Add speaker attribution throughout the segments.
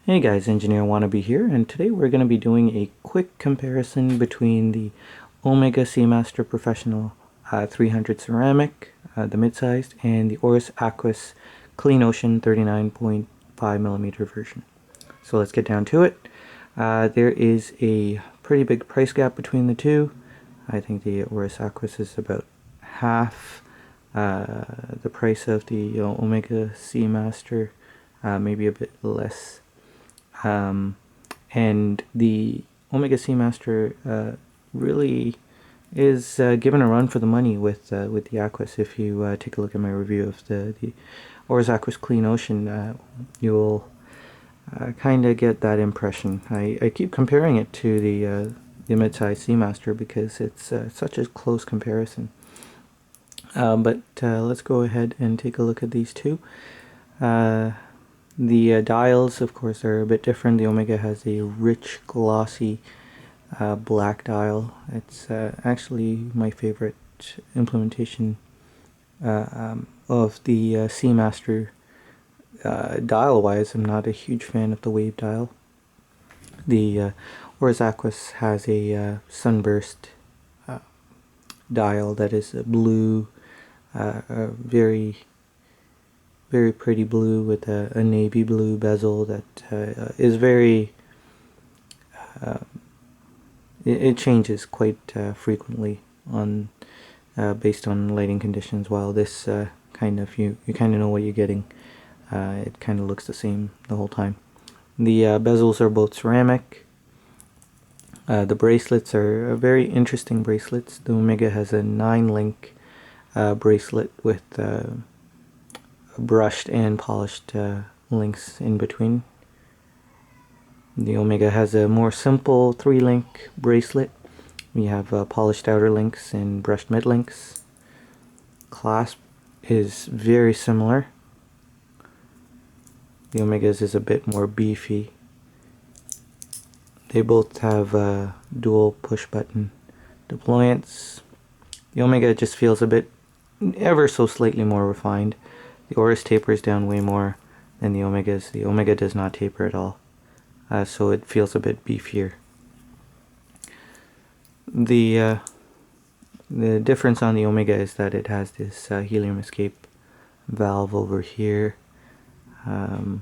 Speaker 1: Hey guys, Engineer Wannabe here, and today we're going to be doing a quick comparison between the Omega Seamaster Professional 300 Ceramic, the mid-sized, and the Oris Aquis Clean Ocean 39.5mm version. So let's get down to it. There is a pretty big price gap between the two. I think the Oris Aquis is about half the price of the Omega Seamaster, maybe a bit less. And the Omega Seamaster really is given a run for the money with the Aquis. If you take a look at my review of the Oris Aquis Clean Ocean, you'll kind of get that impression. I keep comparing it to the mid-size Seamaster because it's such a close comparison. But let's go ahead and take a look at these two. The dials, of course, are a bit different. The Omega has a rich, glossy black dial. It's actually my favorite implementation of the Seamaster dial-wise. I'm not a huge fan of the wave dial. The Oris Aquis has a sunburst dial that is a blue, very pretty blue with a navy blue bezel that is very it changes quite frequently on based on lighting conditions, while this kind of you kind of know what you're getting. It kind of looks the same the whole time. The bezels are both ceramic. The bracelets are very interesting bracelets. The Omega has a 9-link bracelet with brushed and polished links in between. The Omega has a more simple 3-link bracelet. We have polished outer links and brushed mid links. Clasp is very similar. The Omega's is a bit more beefy. They both have dual push button deployants. The Omega just feels a bit ever so slightly more refined. The Oris tapers down way more than the Omega's. The Omega does not taper at all, so it feels a bit beefier. The difference on the Omega is that it has this helium escape valve over here. You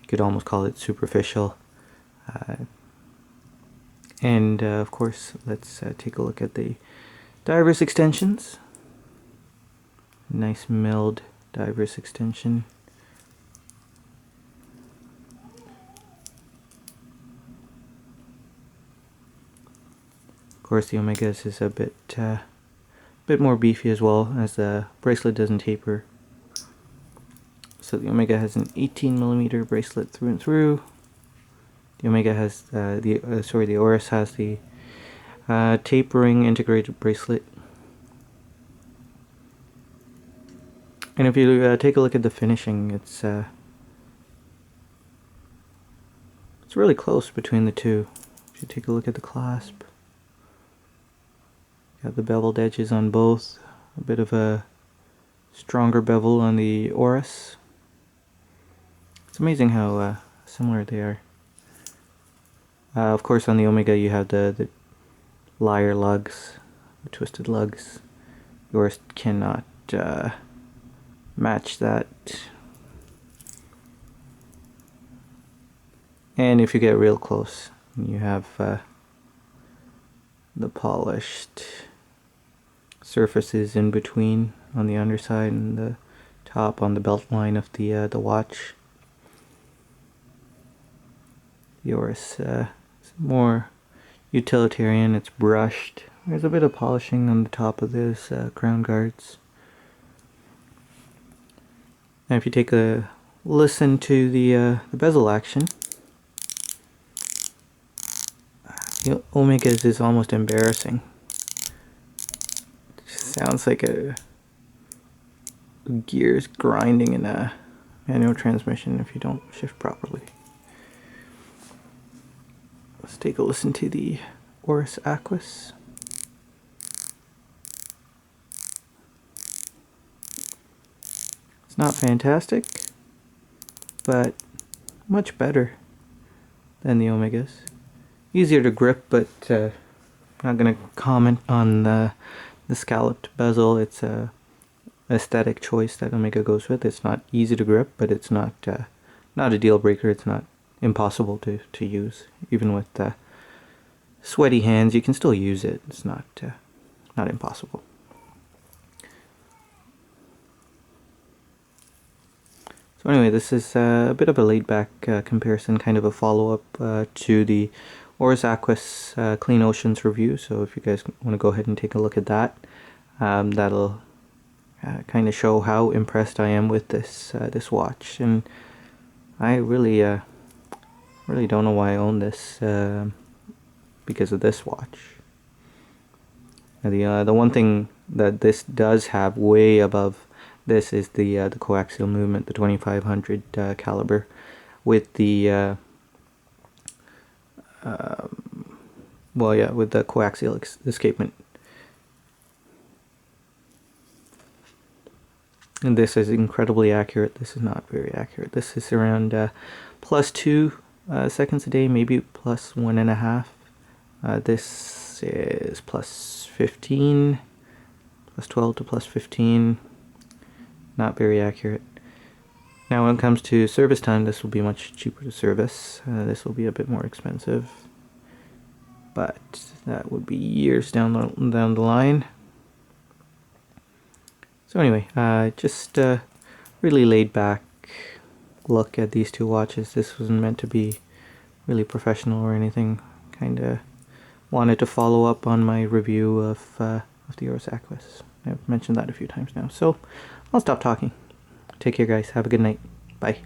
Speaker 1: could almost call it superficial. And of course, let's take a look at the diver's extensions. Nice milled diver's extension. Of course, the Omega's is a bit more beefy as well, as the bracelet doesn't taper. So the Omega has an 18mm bracelet through and through. The Omega has the Oris has the tapering integrated bracelet. And if you take a look at the finishing, it's really close between the two. If you take a look at the clasp, got the beveled edges on both. A bit of a stronger bevel on the Oris. It's amazing how similar they are. Of course, on the Omega you have the lyre lugs, the twisted lugs. The Oris cannot match that. And if you get real close, you have the polished surfaces in between on the underside and the top on the belt line of the watch. The Oris is more utilitarian. It's brushed. There's a bit of polishing on the top of those crown guards. Now if you take a listen to the bezel action, the Omega's is almost embarrassing. It just sounds like a gears grinding in a manual transmission if you don't shift properly. Let's take a listen to the Oris Aquis. It's not fantastic, but much better than the Omegas. Easier to grip, but I'm not going to comment on the scalloped bezel. It's a aesthetic choice that Omega goes with. It's not easy to grip, but it's not a deal breaker. It's not impossible to use. Even with sweaty hands, you can still use it. It's not impossible. So anyway, this is a bit of a laid-back comparison, kind of a follow-up to the Oris Aquis Clean Oceans review. So if you guys want to go ahead and take a look at that, that'll kind of show how impressed I am with this watch. And I really don't know why I own this because of this watch. The one thing that this does have way above this is the coaxial movement, the 2500 caliber, with the with the coaxial escapement. And this is incredibly accurate. This is not very accurate. This is around +2 seconds a day, maybe +1.5. This is +15, +12 to +15. Not very accurate. Now when it comes to service time, this will be much cheaper to service. This will be a bit more expensive, but that would be years down the line. So anyway, just really laid back look at these two watches. This wasn't meant to be really professional or anything. Kinda wanted to follow up on my review of the Oris Aquis. I've mentioned that a few times now. So I'll stop talking. Take care, guys. Have a good night. Bye.